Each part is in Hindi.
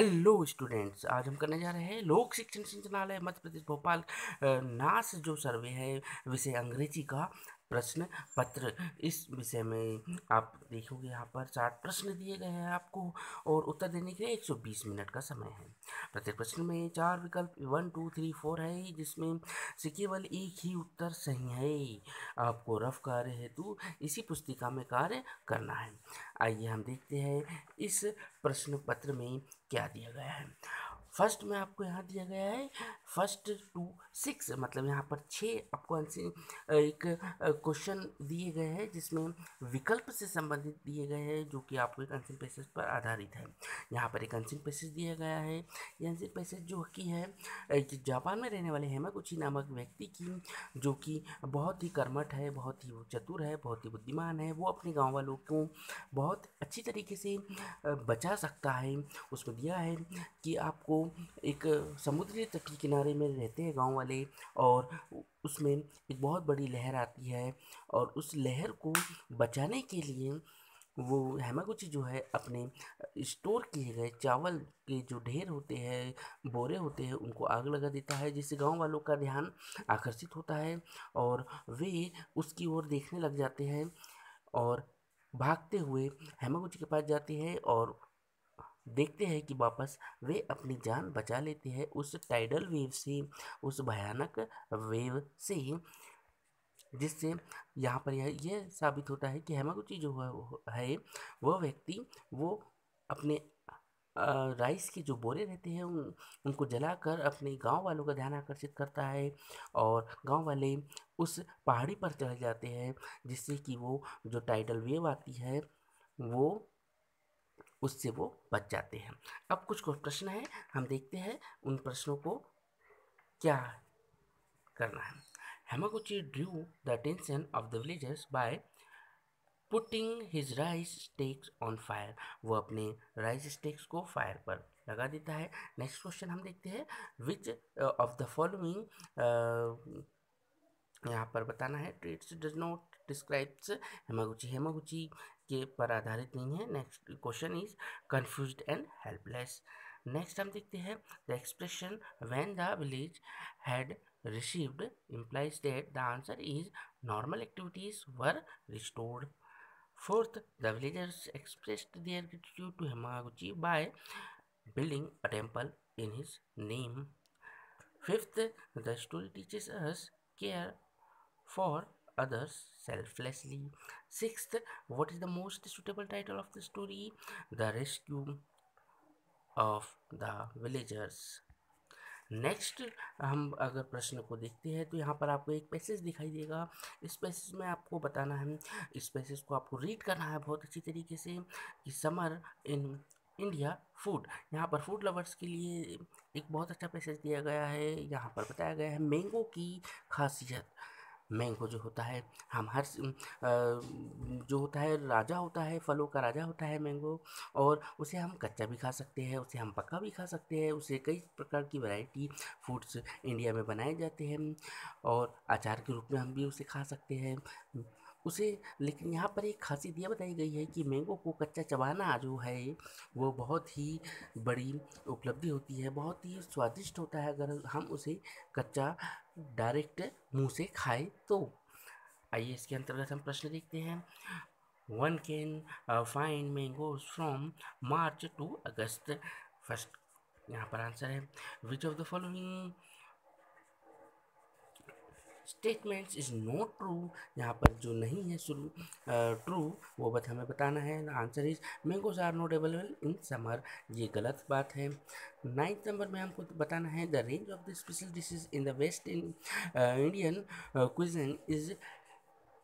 हेलो स्टूडेंट्स, आज हम करने जा रहे हैं लोक शिक्षण संचालय मध्य प्रदेश भोपाल नास जो सर्वे है विषय अंग्रेजी का प्रश्न पत्र। इस विषय में आप देखोगे यहाँ पर 60 प्रश्न दिए गए हैं आपको और उत्तर देने के लिए 120 मिनट का समय है। प्रत्येक प्रश्न में 4 विकल्प 1 2 3 4 है, जिसमें से केवल एक ही उत्तर सही है। आपको रफ कार्य हेतु इसी पुस्तिका में कार्य करना है। आइए हम देखते हैं इस प्रश्न पत्र में क्या दिया गया है। फर्स्ट में आपको यहाँ दिया गया है फर्स्ट टू 6, मतलब यहाँ पर 6 आपको आंसर एक क्वेश्चन दिए गए हैं जिसमें विकल्प से संबंधित दिए गए हैं, जो कि आपको एक आंसर पैसेज पर आधारित है। यहाँ पर एक आंसर पैसेज दिया गया है। ये आंसर पैसेज जो कि है जापान में रहने वाले हेमागुची नामक व्यक्ति की, जो कि बहुत ही कर्मठ है, बहुत ही चतुर है, बहुत ही बुद्धिमान है। वो अपने गाँव वालों को बहुत अच्छी तरीके से बचा सकता है। उसमें दिया है कि आपको एक समुद्री तट के किनारे में रहते हैं गांव वाले, और उसमें एक बहुत बड़ी लहर आती है, और उस लहर को बचाने के लिए वो हेमागुची जो है अपने स्टोर किए गए चावल के जो ढेर होते हैं, बोरे होते हैं, उनको आग लगा देता है, जिससे गांव वालों का ध्यान आकर्षित होता है और वे उसकी ओर देखने लग जाते हैं और भागते हुए हेमागुची के पास जाते हैं और देखते हैं कि वापस वे अपनी जान बचा लेते हैं उस टाइडल वेव से, उस भयानक वेव से, जिससे यहाँ पर यह साबित होता है कि हेमागुची जो है वह व्यक्ति वो अपने राइस के जो बोरे रहते हैं उनको जलाकर अपने गांव वालों का ध्यान आकर्षित करता है, और गांव वाले उस पहाड़ी पर चढ़ जाते हैं, जिससे कि वो जो टाइडल वेव आती है वो उससे वो बच जाते हैं। अब कुछ प्रश्न है, हम देखते हैं उन प्रश्नों को क्या करना है। Hamaguchi Drew the attention of the villagers by putting his rice stakes on fire. वो अपने राइस स्टेक्स को फायर पर लगा देता है। नेक्स्ट क्वेश्चन हम देखते हैं, विच ऑफ द फॉलोइंग यहाँ पर बताना है traits does not describes Hamaguchi. Hamaguchi के पर आधारित नहीं है। Next question is confused and helpless. Next हम देखते हैं the expression when the village had received implies that the answer is normal activities were restored. Fourth, the villagers expressed their gratitude to Hamaguchi by building a temple in his name. Fifth, the story teaches us care for others selflessly. Sixth, what is the most suitable title of the story? The Rescue of the Villagers. Next हम अगर प्रश्न को देखते हैं तो यहाँ पर आपको एक पैसेज दिखाई देगा। इस पैसेज में आपको बताना है, इस पैसेज को आपको रीड करना है बहुत अच्छी तरीके से, कि समर इन इंडिया फूड। यहाँ पर फूड लवर्स के लिए एक बहुत अच्छा पैसेज दिया गया है। यहाँ पर बताया गया है मैंगो की खासियत। मैंगो जो होता है, हम हर जो होता है राजा होता है, फलों का राजा होता है मैंगो, और उसे हम कच्चा भी खा सकते हैं, उसे हम पका भी खा सकते हैं, उसे कई प्रकार की वैरायटी फूड्स इंडिया में बनाए जाते हैं, और अचार के रूप में हम भी उसे खा सकते हैं उसे। लेकिन यहाँ पर एक खासियत यह बताई गई है कि मैंगो को कच्चा चबाना जो है वो बहुत ही बड़ी उपलब्धि होती है, बहुत ही स्वादिष्ट होता है अगर हम उसे कच्चा डायरेक्ट मुंह से खाए तो। आइए इसके अंतर्गत हम प्रश्न देखते हैं। One can find mangoes from March two August. First यहाँ पर आंसर है विच of the following statements is not true. यहाँ पर जो नहीं है शुरू ट्रू वो हमें बताना है। Answer is mangoes are not available in summer, ये गलत बात है। 9th नंबर में हमको बताना है the range of the special dishes in the West Indian cuisine is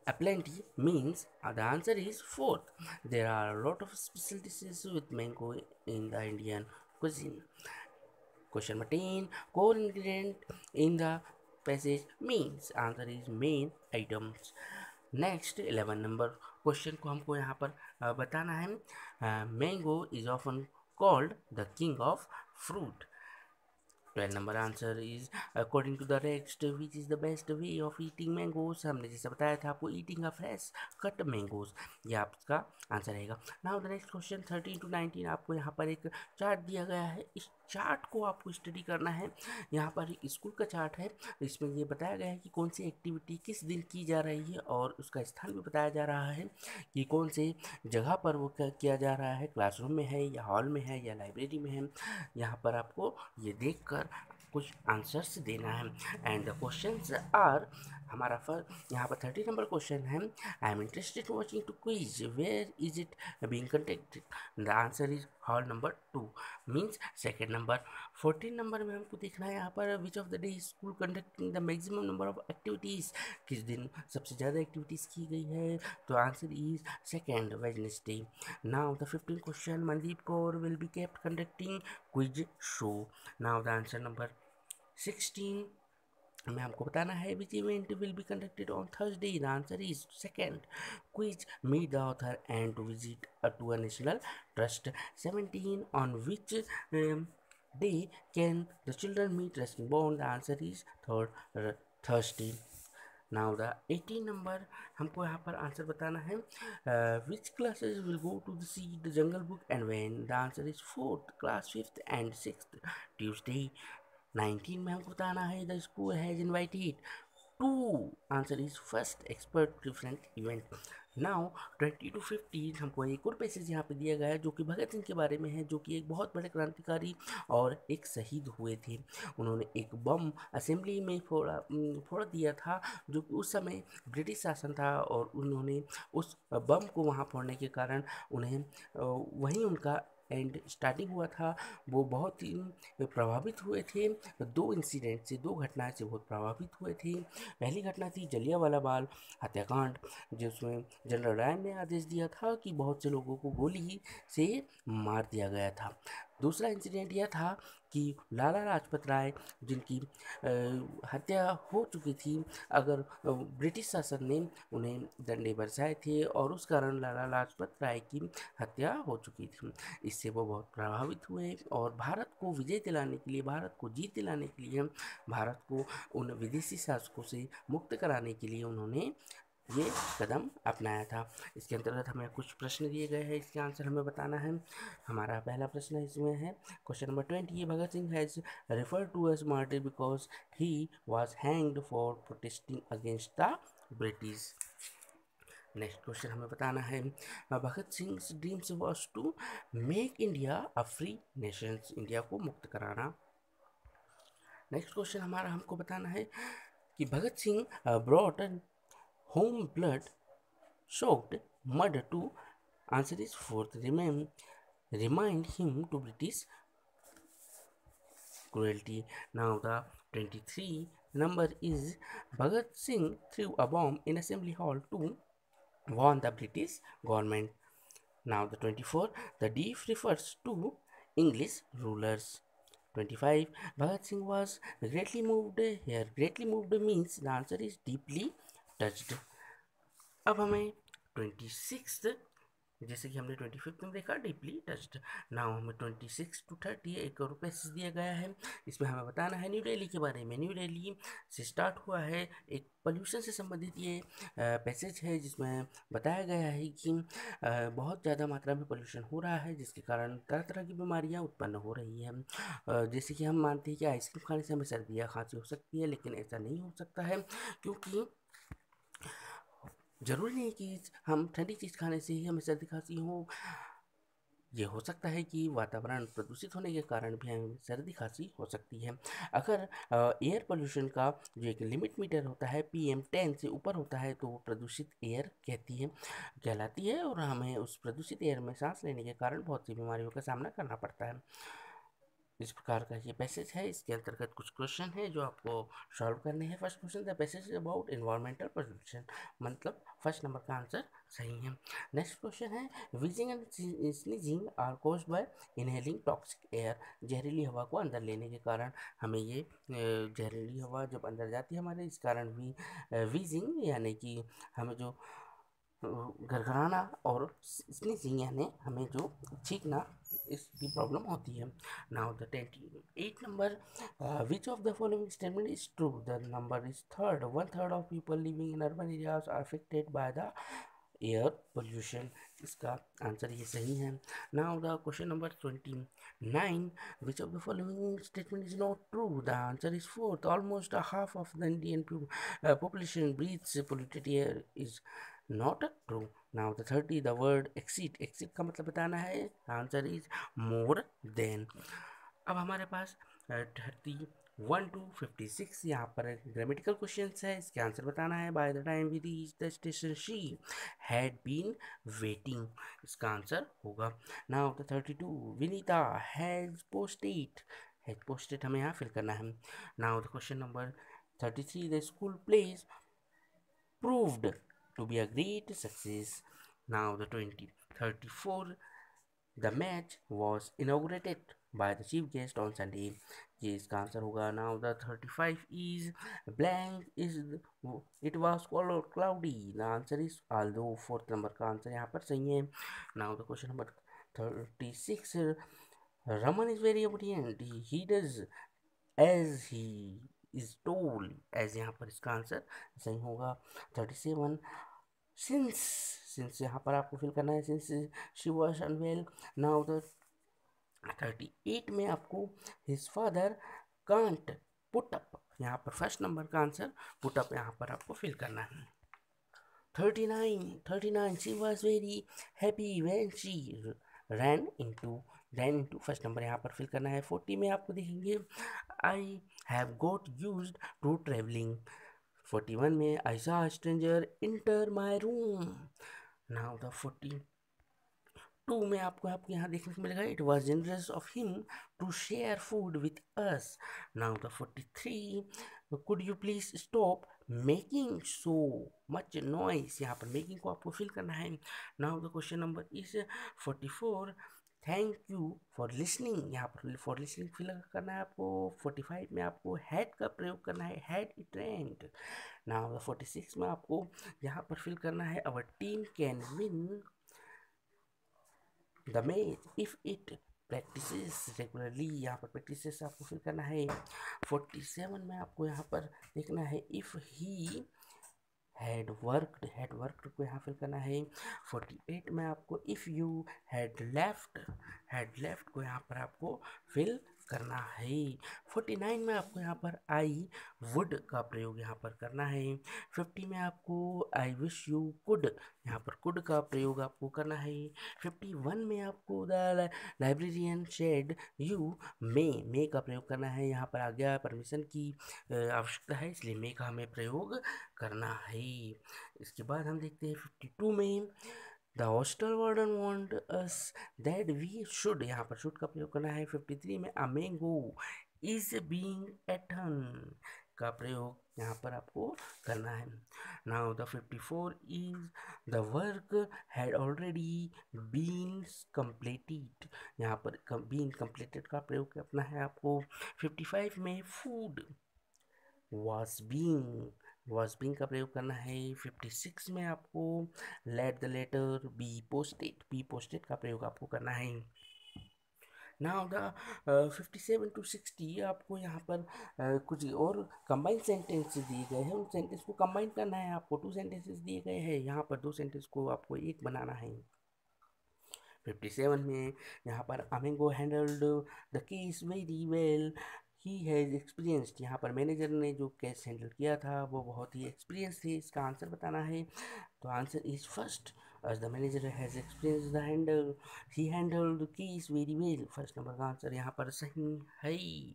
aplenty, means the answer is 4th. There are a lot of special dishes with mango in the Indian cuisine. Question number 10, core ingredient in the passage means answer is main items. Next 11 number question को हमको यहाँ पर बताना है mango is often called the king of fruit. 12 number answer is according to the text which is the best way of eating mangoes. हमने जैसे बताया था आपको, eating a fresh cut mangoes, ये आपका आंसर रहेगा। Now the next question 13 to 19, आपको यहाँ पर एक चार्ट दिया गया है, इस चार्ट को आपको स्टडी करना है। यहाँ पर एक स्कूल का चार्ट है, इसमें ये बताया गया है कि कौन सी एक्टिविटी किस दिन की जा रही है और उसका स्थान भी बताया जा रहा है कि कौन से जगह पर वो किया जा रहा है, क्लासरूम में है या हॉल में है या लाइब्रेरी में है। यहाँ पर आपको ये देखकर कुछ आंसर्स देना है। एंड द क्वेश्चंस आर, हमारा यहाँ पर 30 नंबर क्वेश्चन है, I am interested watching to quiz, where is it being conducted? The answer is hall number 2, means second number. 14 number में हमको देखना है यहाँ पर, which of the day school conducting the maximum number of activities, किस दिन सबसे ज़्यादा एक्टिविटीज़ की गई है? तो answer is second, Wednesday. Now the 15th question, Mandeep Kaur will be kept conducting quiz show. Now the answer number 16 में हमको बताना है, which event will be conducted on Thursday? The answer is second, quiz meet the author and to visit to a national trust. 17 on which day can the children meet Ruskin Bond? The answer is third, Thursday. Now the 18 number, हमको यहाँ पर आंसर बताना है, which classes will go to see the jungle book and when? The answer is 4th class, 5th and 6th, Tuesday. 19 में हमको बताना है, the school has invited to, answer is first, expert different event. Now 20 to 50 हमको एक और पैसेज यहाँ पे दिया गया है जो कि भगत सिंह के बारे में है, जो कि एक बहुत बड़े क्रांतिकारी और एक शहीद हुए थे। उन्होंने एक बम असेंबली में फोड़ दिया था, जो कि उस समय ब्रिटिश शासन था, और उन्होंने उस बम को वहाँ फोड़ने के कारण उन्हें वहीं उनका एंड स्टार्टिंग हुआ था। वो बहुत ही प्रभावित हुए थे, दो इंसिडेंट से, दो घटनाएं से बहुत प्रभावित हुए थे। पहली घटना थी जलियांवाला बाग हत्याकांड, जिसमें जनरल डायर ने आदेश दिया था कि बहुत से लोगों को गोली से मार दिया गया था। दूसरा इंसिडेंट यह था कि लाला लाजपत राय, जिनकी हत्या हो चुकी थी, अगर ब्रिटिश शासन ने उन्हें डंडे बरसाए थे और उस कारण लाला लाजपत राय की हत्या हो चुकी थी। इससे वो बहुत प्रभावित हुए और भारत को विजय दिलाने के लिए, भारत को जीत दिलाने के लिए, भारत को उन विदेशी शासकों से मुक्त कराने के लिए उन्होंने ये कदम अपनाया था। इसके अंतर्गत हमें कुछ प्रश्न दिए गए हैं, इसके आंसर हमें बताना है। हमारा पहला प्रश्न इसमें है, question number 20, Bhagat Singh has referred to as martyr because he was hanged for protesting against the British। Next question हमें बताना है, Bhagat Singh dreams was to make India a free nation, India को मुक्त कराना। नेक्स्ट क्वेश्चन हमारा हमको बताना है कि Bhagat Singh brought home blood soaked mud to, answer is 4th, remind him to British cruelty. Now the 23 number is, Bhagat Singh threw a bomb in assembly hall to warn the British government. Now the 24, the deep refers to English rulers. 25, Bhagat Singh was greatly moved here. Greatly moved means the answer is deeply touched. अब हमें 26, जैसे कि हमने 25 में देखा डीपली टच्ड, नाउ हमें 26 टू 30 एक और पैसेज दिया गया है। इसमें हमें बताना है न्यू दिल्ली के बारे में। न्यू दिल्ली से स्टार्ट हुआ है, एक पोल्यूशन से संबंधित ये पैसेज है, जिसमें बताया गया है कि बहुत ज़्यादा मात्रा में पोल्यूशन हो रहा है, जिसके कारण तरह तरह की बीमारियाँ उत्पन्न हो रही हैं। जैसे कि हम मानते हैं कि आइसक्रीम खाने से हमें सर्दी या खांसी हो सकती है, लेकिन ऐसा नहीं हो सकता है, क्योंकि ज़रूरी नहीं कि हम ठंडी चीज़ खाने से ही हमें सर्दी खांसी हो। ये हो सकता है कि वातावरण प्रदूषित होने के कारण भी हमें सर्दी खांसी हो सकती है। अगर एयर पोल्यूशन का जो एक लिमिट मीटर होता है PM10 से ऊपर होता है, तो वो प्रदूषित एयर कहलाती है, और हमें उस प्रदूषित एयर में सांस लेने के कारण बहुत सी बीमारियों का सामना करना पड़ता है। इस प्रकार का ये पैसेज है, इसके अंतर्गत कुछ क्वेश्चन है जो आपको सॉल्व करने हैं। First question, the passage about environmental pollution, मतलब फर्स्ट नंबर का आंसर सही है। नेक्स्ट क्वेश्चन है, wheezing and sneezing are caused by inhaling toxic air, जहरीली हवा को अंदर लेने के कारण हमें ये जहरीली हवा जब अंदर जाती है हमारे, इस कारण भी विजिंग यानी कि हमें जो गड़गड़ाना और स्नीजिंग यानी हमें जो छींकना इसकी प्रॉब्लम होती है। Now the 28 number, which of the following statement is true? The number is third, 1/3 of people living in urban areas are affected by the air pollution. इसका आंसर ये सही है। Now the question number 29, which of the following statement is not true? The answer is fourth, almost half of the Indian population breathes polluted air is not true. Now the 30, the word exceed का मतलब बताना है, आंसर इज मोर देन। अब हमारे पास 31 to 56 यहाँ पर ग्रामेटिकल क्वेश्चन है, इसके आंसर बताना है। By the time we reach the station she had been waiting, इसका आंसर होगा। Now the 32, Vinita has posted हमें यहाँ फिल करना है। Now the question number 33, the school plays proved to be a great success. Now the 34, the match was inaugurated by the chief guest on Sunday. ये इसका आंसर होगा। Now the 35 is blank is it was cloudy. The answer is although, fourth number का आंसर यहाँ पर सही है। Now the question number 36, Raman is very obedient. He does as he is told, as यहाँ पर इसका आंसर सही होगा। 37, सिंस यहाँ पर आपको फिल करना है, since she was unwell. Now the 38 में आपको his father can't put up, यहाँ पर फर्स्ट नंबर का आंसर पुट अप यहाँ पर आपको फिल करना है। 39, she was very happy when she ran into first number यहाँ पर फिल करना है। 40 में आपको देखेंगे I have got used to travelling. 41 में I saw a stranger enter my room. Now the 42 में आपको यहाँ देखने को मिलेगा, it was generous of him to share food with us. Now the 43, could you please stop making so much noise, यहाँ पर मेकिंग को आपको फिल करना है। Now the question number is 44, thank you for listening, यहाँ पर फॉर लिसनिंग फिल करना है आपको। 45 में आपको हैड का प्रयोग करना है, हैड इट रेंट। नाउ 46 में आपको यहाँ पर फिल करना है, our team can win the match if it practices regularly, यहाँ पर प्रैक्टिसेस आपको फिल करना है। 47 में आपको यहाँ पर देखना है, इफ ही हैड वर्कड को यहाँ फिल करना है। 48 में आपको इफ़ यू हैड लेफ्ट को यहाँ पर आपको फिल करना है। 49 में आपको यहाँ पर आई वुड का प्रयोग यहाँ पर करना है। 50 में आपको आई विश यू कुड, यहाँ पर कुड का प्रयोग आपको करना है। 51 में आपको the librarian said you may का प्रयोग करना है, यहाँ पर आज्ञा परमिशन की आवश्यकता है, इसलिए मे का हमें प्रयोग करना है। इसके बाद हम देखते हैं 52 में, the hostel warden want us that we should, यहाँ पर शुड का प्रयोग करना है। 53 में, a mango is being eaten का प्रयोग यहाँ पर आपको करना है। Now the 54 is the work had already been completed, यहाँ पर बीन कंप्लीटेड का प्रयोग करना है आपको। 55 में फूड was being का प्रयोग करना है। 56 में आपको let the letter be posted का प्रयोग आपको करना है। नाउ द 57 to 60 आपको यहाँ पर कुछ और कंबाइंड सेंटेंस दिए गए हैं, उन सेंटेंस को कंबाइन करना है आपको। 2 सेंटेंसेस दिए गए हैं, यहाँ पर 2 सेंटेंस को आपको एक बनाना है। 57 में यहाँ पर Amengo handled the case very well, he has experienced, यहाँ पर मैनेजर ने जो केस हैंडल किया था वो बहुत ही एक्सपीरियंस थे, इसका आंसर बताना है। तो answer is first, as the manager has experienced the handle, he handled the keys very well, first number का आंसर यहाँ पर सही है।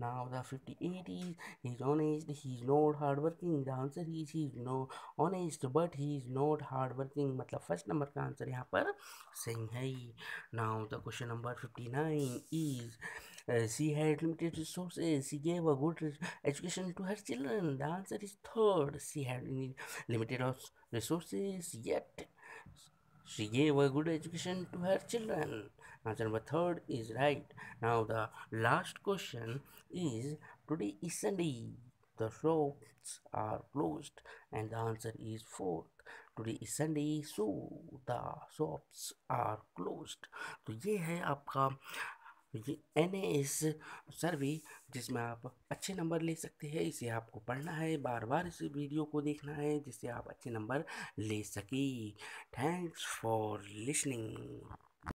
Now the 58 is, he is honest, he is not hard working, the answer is he is no honest but he is not hard working, मतलब फर्स्ट नंबर का आंसर यहाँ पर सही है। Now the question number 59 is, she had limited resources, she gave a good education to her children, the answer is third, she had limited resources yet she gave a good education to her children. Answer number third is right. Now the last question is, today is Sunday, the shops are closed, and the answer is fourth. Today is Sunday so the shops are closed. तो ये है आपका ये NAS सर्वे, जिसमें आप अच्छे नंबर ले सकते हैं। इसे आपको पढ़ना है, बार बार इस वीडियो को देखना है, जिससे आप अच्छे नंबर ले सकें। Thanks for listening.